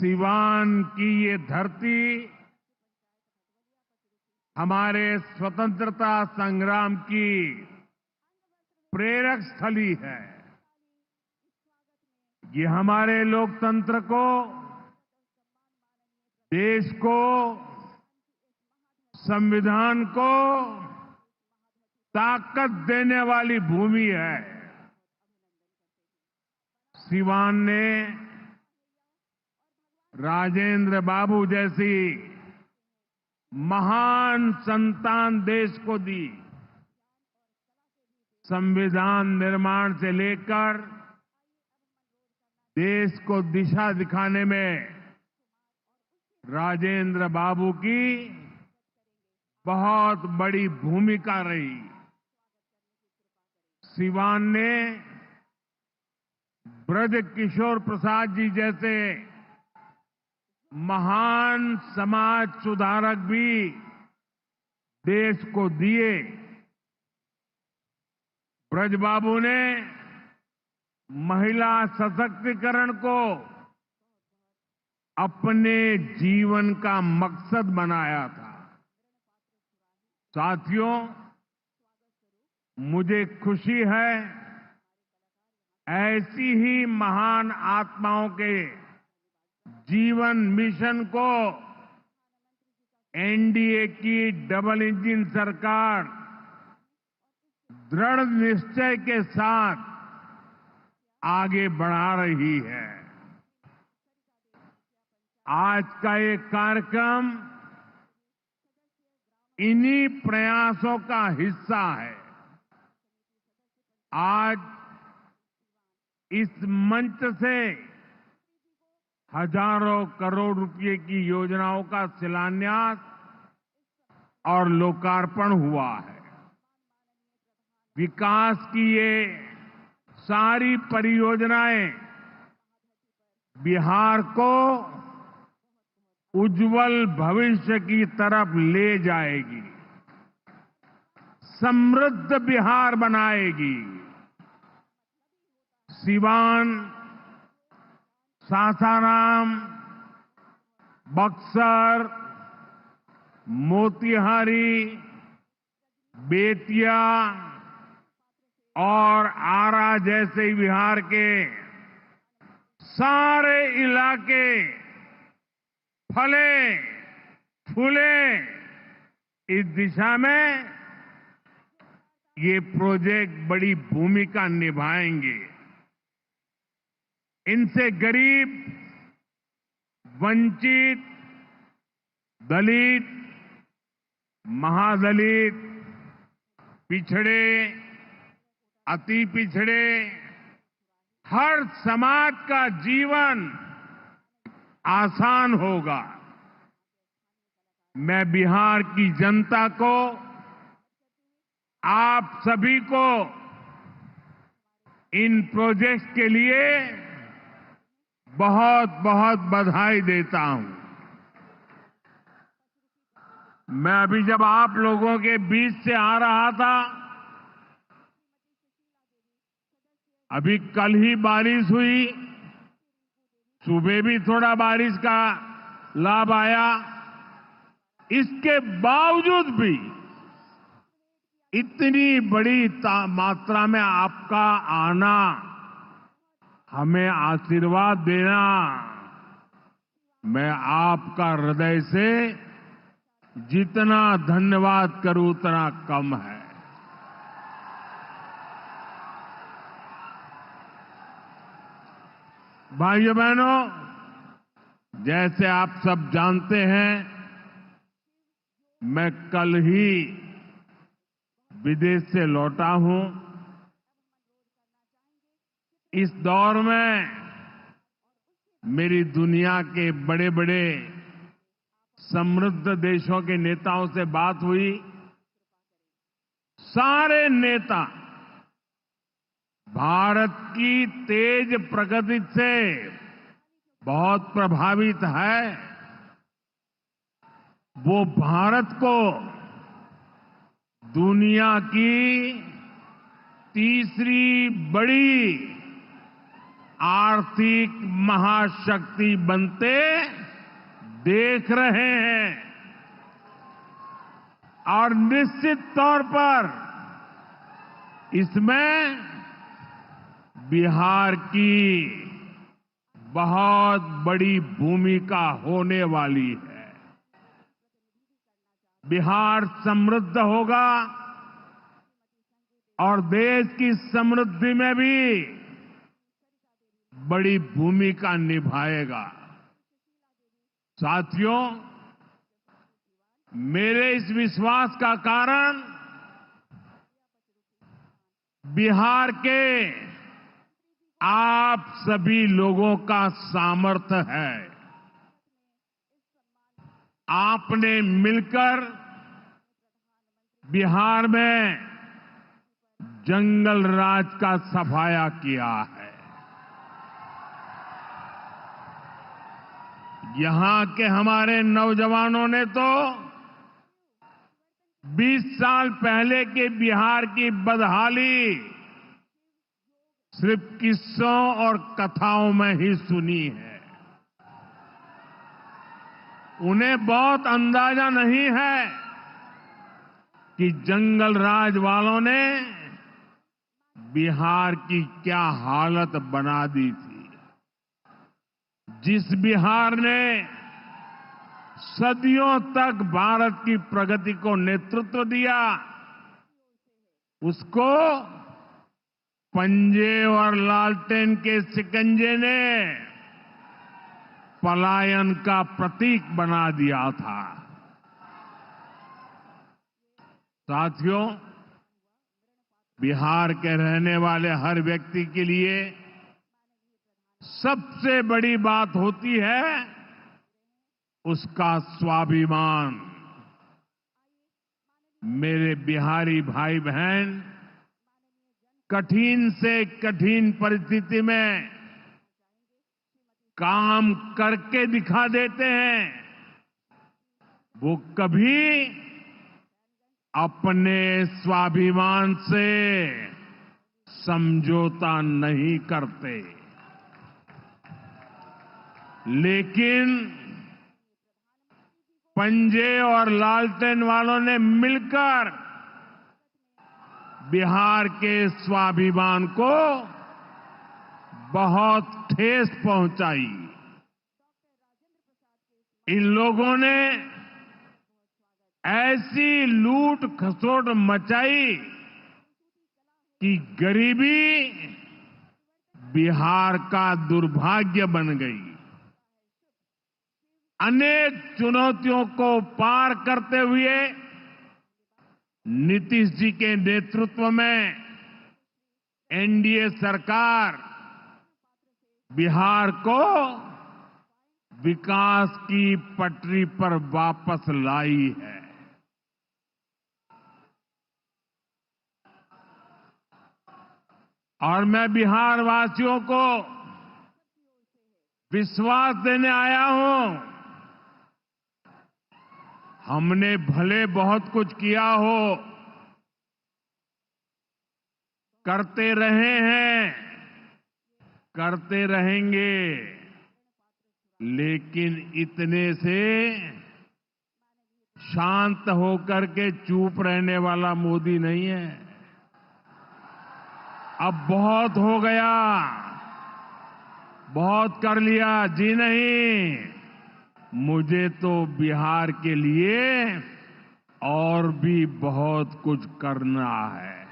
सिवान की ये धरती हमारे स्वतंत्रता संग्राम की प्रेरक स्थली है। ये हमारे लोकतंत्र को, देश को, संविधान को ताकत देने वाली भूमि है। सिवान ने राजेंद्र बाबू जैसी महान संतान देश को दी। संविधान निर्माण से लेकर देश को दिशा दिखाने में राजेंद्र बाबू की बहुत बड़ी भूमिका रही। सिवान ने ब्रज किशोर प्रसाद जी जैसे महान समाज सुधारक भी देश को दिए। ब्रज बाबू ने महिला सशक्तिकरण को अपने जीवन का मकसद बनाया था। साथियों, मुझे खुशी है ऐसी ही महान आत्माओं के जीवन मिशन को एनडीए की डबल इंजन सरकार दृढ़ निश्चय के साथ आगे बढ़ा रही है। आज का ये कार्यक्रम इन्हीं प्रयासों का हिस्सा है। आज इस मंच से हजारों करोड़ रुपए की योजनाओं का शिलान्यास और लोकार्पण हुआ है। विकास की ये सारी परियोजनाएं बिहार को उज्जवल भविष्य की तरफ ले जाएगी, समृद्ध बिहार बनाएगी। सिवान, सासाराम, बक्सर, मोतिहारी, बेतिया और आरा जैसे बिहार के सारे इलाके फले फूले। इस दिशा में ये प्रोजेक्ट बड़ी भूमिका निभाएंगे। इनसे गरीब, वंचित, दलित, महादलित, पिछड़े, अति पिछड़े, हर समाज का जीवन आसान होगा। मैं बिहार की जनता को, आप सभी को इन प्रोजेक्ट्स के लिए बहुत बहुत बधाई देता हूं। मैं अभी जब आप लोगों के बीच से आ रहा था, अभी कल ही बारिश हुई, सुबह भी थोड़ा बारिश का लाभ आया। इसके बावजूद भी इतनी बड़ी मात्रा में आपका आना, हमें आशीर्वाद देना, मैं आपका हृदय से जितना धन्यवाद करूं उतना कम है। भाइयों बहनों, जैसे आप सब जानते हैं, मैं कल ही विदेश से लौटा हूं। इस दौर में मेरी दुनिया के बड़े बड़े समृद्ध देशों के नेताओं से बात हुई। सारे नेता भारत की तेज प्रगति से बहुत प्रभावित है। वो भारत को दुनिया की तीसरी बड़ी आर्थिक महाशक्ति बनते देख रहे हैं और निश्चित तौर पर इसमें बिहार की बहुत बड़ी भूमिका होने वाली है। बिहार समृद्ध होगा और देश की समृद्धि में भी बड़ी भूमिका निभाएगा। साथियों, मेरे इस विश्वास का कारण बिहार के आप सभी लोगों का सामर्थ्य है। आपने मिलकर बिहार में जंगल राज का सफाया किया है। यहां के हमारे नौजवानों ने तो 20 साल पहले के बिहार की बदहाली सिर्फ किस्सों और कथाओं में ही सुनी है। उन्हें बहुत अंदाजा नहीं है कि जंगल राज वालों ने बिहार की क्या हालत बना दी थी। जिस बिहार ने सदियों तक भारत की प्रगति को नेतृत्व दिया, उसको पंजे और लालटेन के शिकंजे ने पलायन का प्रतीक बना दिया था। साथियों, बिहार के रहने वाले हर व्यक्ति के लिए सबसे बड़ी बात होती है उसका स्वाभिमान। मेरे बिहारी भाई बहन कठिन से कठिन परिस्थिति में काम करके दिखा देते हैं। वो कभी अपने स्वाभिमान से समझौता नहीं करते। लेकिन पंजे और लालटेन वालों ने मिलकर बिहार के स्वाभिमान को बहुत ठेस पहुंचाई। इन लोगों ने ऐसी लूट खसोट मचाई कि गरीबी बिहार का दुर्भाग्य बन गई। अनेक चुनौतियों को पार करते हुए नीतीश जी के नेतृत्व में एनडीए सरकार बिहार को विकास की पटरी पर वापस लाई है। और मैं बिहार वासियों को विश्वास देने आया हूं, हमने भले बहुत कुछ किया हो, करते रहे हैं, करते रहेंगे, लेकिन इतने से शांत होकर के चुप रहने वाला मोदी नहीं है। अब बहुत हो गया, बहुत कर लिया जी नहीं, मुझे तो बिहार के लिए और भी बहुत कुछ करना है।